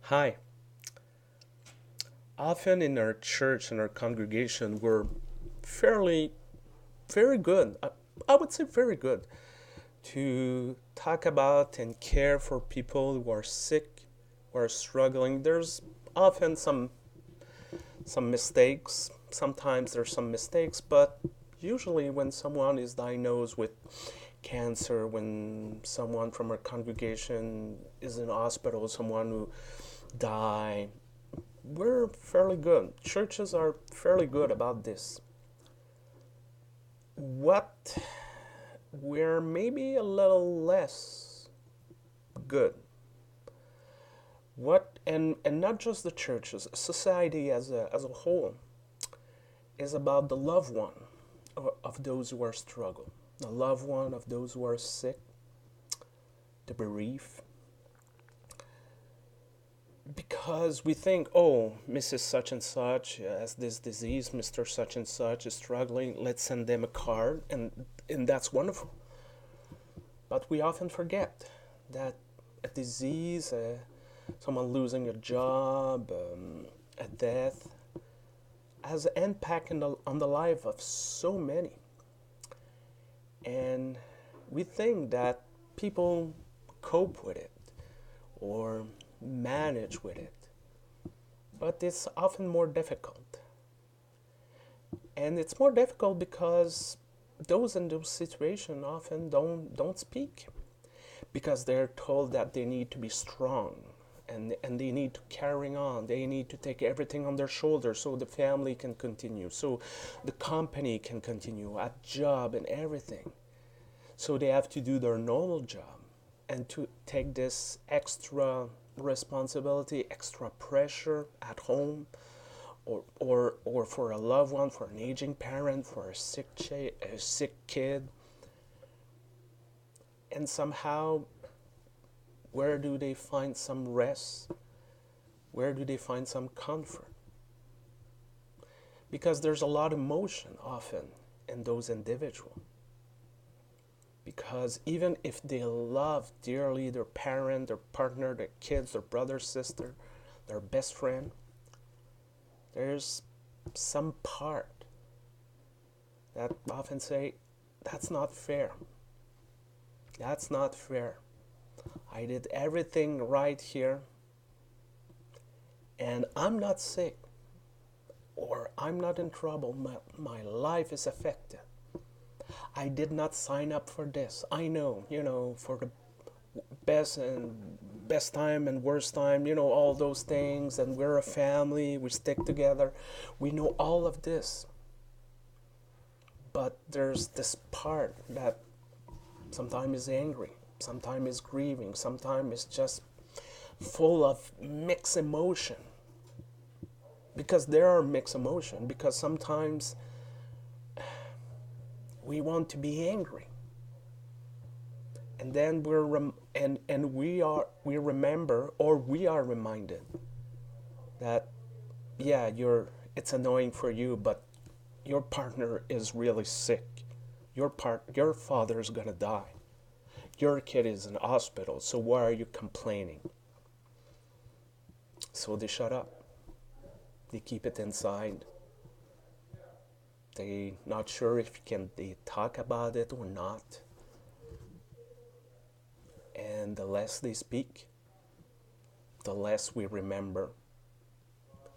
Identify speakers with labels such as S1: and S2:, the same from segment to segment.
S1: Hi. Often in our church and our congregation, we're fairly, very good. I would say very good to talk about and care for people who are sick, who are struggling. There's often some mistakes. Sometimes there's some mistakes, but usually when someone is diagnosed with cancer, when someone from our congregation is in hospital, someone who died, we're fairly good. Churches are fairly good about this. What we're maybe a little less good. What and not just the churches, society as a whole is about the loved one of those who are struggling, the loved one of those who are sick, the bereaved, because we think, oh, Mrs. Such and Such has this disease, Mr. Such and Such is struggling, let's send them a card, and that's wonderful. But we often forget that a disease, someone losing a job, a death, has an impact on the life of so many. And we think that people cope with it or manage with it. But it's often more difficult. And it's more difficult because those in those situations often don't speak because they're told that they need to be strong and they need to carry on. They need to take everything on their shoulders so the family can continue, so the company can continue at job and everything. So they have to do their normal job and to take this extra responsibility, extra pressure at home, or for a loved one, for an aging parent, for a sick kid. And somehow, where do they find some rest? Where do they find some comfort? Because there's a lot of emotion often in those individuals. Because even if they love dearly their parent, their partner, their kids, their brother, sister, their best friend, there's some part that often say, that's not fair. That's not fair. I did everything right here and I'm not sick or I'm not in trouble. My life is affected. I did not sign up for this. I know, for the best time and worst time, all those things, and we're a family, we stick together. We know all of this. But there's this part that sometimes is angry, sometimes is grieving, sometimes is just full of mixed emotion. Because there are mixed emotion, because sometimes we want to be angry. And then we remember, or we are reminded that, yeah, it's annoying for you, but your partner is really sick. Your father is gonna die. Your kid is in hospital, so why are you complaining? So they shut up. They keep it inside. They not sure if can they talk about it or not. And the less they speak, the less we remember,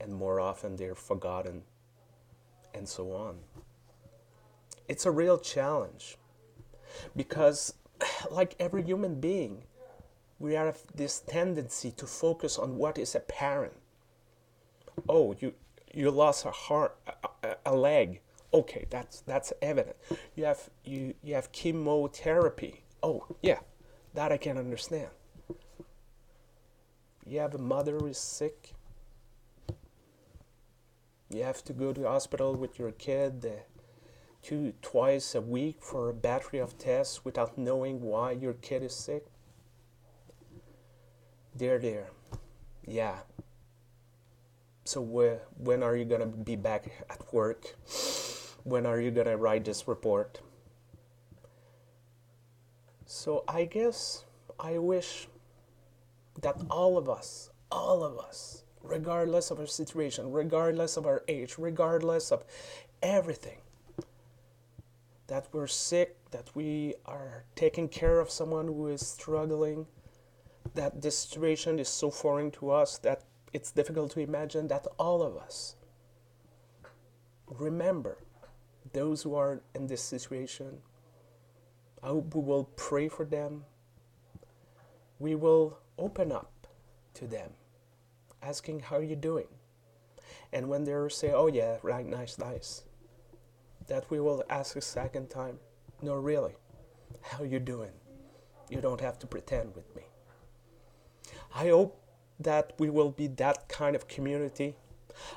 S1: and more often they're forgotten, and so on. It's a real challenge because, like every human being, we have this tendency to focus on what is apparent. Oh, you lost a heart, a leg. Okay, that's evident. You have chemotherapy. Oh, yeah, that I can understand. You have a mother who is sick. You have to go to the hospital with your kid twice a week for a battery of tests without knowing why your kid is sick. There. Yeah. So when are you gonna be back at work? When are you gonna write this report? So I guess I wish that all of us, All of us, regardless of our situation, regardless of our age, regardless of everything, that we're sick, that we are taking care of someone who is struggling, that this situation is so foreign to us that it's difficult to imagine, that all of us remember those who are in this situation. I hope we will pray for them. We will open up to them, asking how you doing. And when they say, oh yeah, right, nice, nice, that we will ask a second time, no, really, how you doing? You don't have to pretend with me. I hope that we will be that kind of community.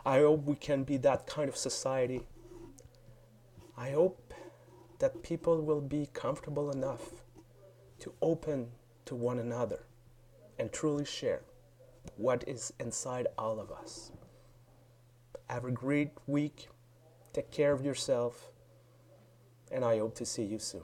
S1: I hope we can be that kind of society. I hope that people will be comfortable enough to open to one another and truly share what is inside all of us. Have a great week. Take care of yourself. And I hope to see you soon.